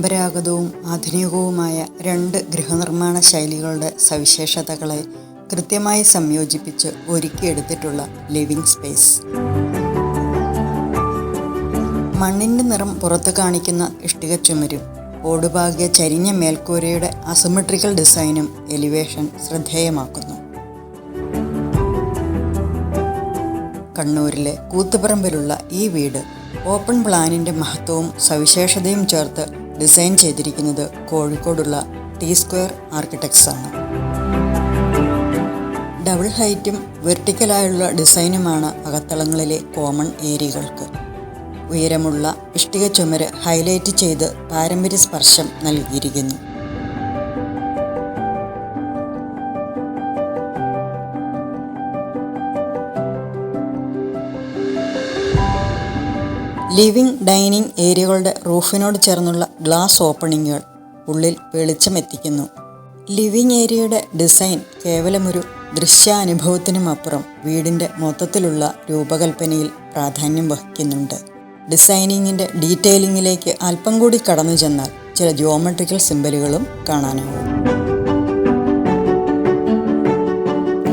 പരമ്പരാഗതവും ആധുനികവുമായ രണ്ട് ഗൃഹനിർമ്മാണ ശൈലികളുടെ സവിശേഷതകളെ കൃത്യമായി സംയോജിപ്പിച്ച് ഒരുക്കിയെടുത്തിട്ടുള്ള ലിവിംഗ് സ്പേസ്. മണ്ണിൻ്റെ നിറം പുറത്തു കാണിക്കുന്ന ഇഷ്ടികച്ചുമരും ഓടുപാകിയ ചരിഞ്ഞ മേൽക്കൂരയുടെ അസിമെട്രിക്കൽ ഡിസൈനും എലിവേഷൻ ശ്രദ്ധേയമാക്കുന്നു. കണ്ണൂരിലെ കൂത്തുപറമ്പിലുള്ള ഈ വീട് ഓപ്പൺ പ്ലാനിൻ്റെ മഹത്വവും സവിശേഷതയും ചേർത്ത് ഡിസൈൻ ചെയ്തിരിക്കുന്നത് കോഴിക്കോടുള്ള T-Square ആർക്കിടെക്ട്സ് ആണ്. ഡബിൾ ഹൈറ്റും വെർട്ടിക്കലായുള്ള ഡിസൈനുമാണ് അകത്തളങ്ങളിലെ കോമൺ ഏരിയകൾക്ക്. ഉയരമുള്ള ഇഷ്ടിക ചുമര് ഹൈലൈറ്റ് ചെയ്ത് പാരമ്പര്യ സ്പർശം നൽകിയിരിക്കുന്നു. ലിവിംഗ് ഡൈനിങ് ഏരിയകളുടെ റൂഫിനോട് ചേർന്നുള്ള ഗ്ലാസ് ഓപ്പണിങ്ങുകൾ ഉള്ളിൽ വെളിച്ചമെത്തിക്കുന്നു. ലിവിംഗ് ഏരിയയുടെ ഡിസൈൻ കേവലമൊരു ദൃശ്യാനുഭവത്തിനുമപ്പുറം വീടിൻ്റെ മൊത്തത്തിലുള്ള രൂപകൽപ്പനയിൽ പ്രാധാന്യം വഹിക്കുന്നുണ്ട്. ഡിസൈനിങ്ങിൻ്റെ ഡീറ്റെയിലിങ്ങിലേക്ക് അല്പം കൂടി കടന്നു ചെന്നാൽ ചില ജിയോമെട്രിക്കൽ സിംബലുകളും കാണാനാവും.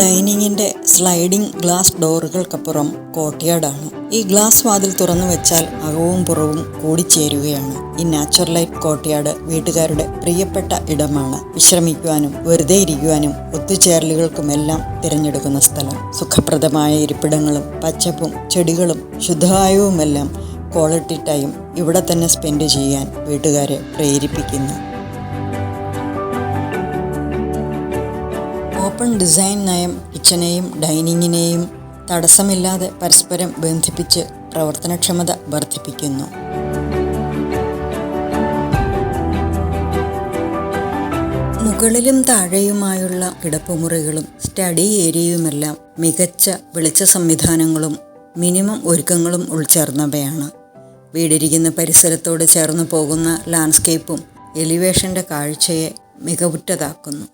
ഡൈനിങ്ങിൻ്റെ സ്ലൈഡിംഗ് ഗ്ലാസ് ഡോറുകൾക്കപ്പുറം കോർട്ട്യാർഡാണ്. ഈ ഗ്ലാസ് വാതിൽ തുറന്നു വെച്ചാൽ അകവും പുറവും കൂടിച്ചേരുകയാണ്. ഈ നാച്ചുറൽ ലൈറ്റ് കോർട്ട്യാർഡ് വീട്ടുകാരുടെ പ്രിയപ്പെട്ട ഇടമാണ്. വിശ്രമിക്കുവാനും വെറുതെ ഇരിക്കുവാനും ഒത്തുചേരലുകൾക്കുമെല്ലാം തിരഞ്ഞെടുക്കുന്ന സ്ഥലം. സുഖപ്രദമായ ഇരിപ്പിടങ്ങളും പച്ചപ്പും ചെടികളും ശുദ്ധവായുവുമെല്ലാം ക്വാളിറ്റി ടൈം ഇവിടെ തന്നെ സ്പെൻഡ് ചെയ്യാൻ വീട്ടുകാരെ പ്രേരിപ്പിക്കുന്നു. ഓപ്പൺ ഡിസൈൻ നയം കിച്ചനെയും ഡൈനിങ്ങിനെയും തടസ്സമില്ലാതെ പരസ്പരം ബന്ധിപ്പിച്ച് പ്രവർത്തനക്ഷമത വർദ്ധിപ്പിക്കുന്നു. മുകളിലും താഴെയുമായുള്ള കിടപ്പുമുറികളും സ്റ്റഡി ഏരിയയുമെല്ലാം മികച്ച വെളിച്ച സംവിധാനങ്ങളും മിനിമം ഒരുക്കങ്ങളും ഉൾച്ചേർന്നവയാണ്. വീടിരിക്കുന്ന പരിസരത്തോട് ചേർന്ന് പോകുന്ന ലാൻഡ്സ്കേപ്പും എലിവേഷൻ്റെ കാഴ്ചയെ മികവുറ്റതാക്കുന്നു.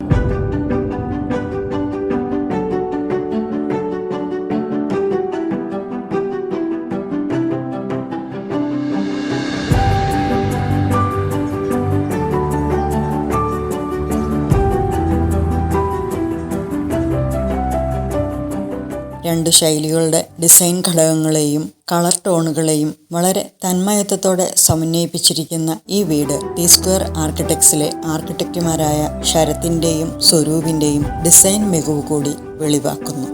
രണ്ട് ശൈലികളുടെ ഡിസൈൻ ഘടകങ്ങളെയും കളർ ടോണുകളെയും വളരെ തന്മയത്വത്തോടെ സമന്വയിപ്പിച്ചിരിക്കുന്ന ഈ വീട് T-Square ആർക്കിടെക്ട്സിലെ ആർക്കിടെക്റ്റുമാരായ ശരത്തിൻ്റെയും സ്വരൂപിൻ്റെയും ഡിസൈൻ മികവ് കൂടി വെളിവാക്കുന്നു.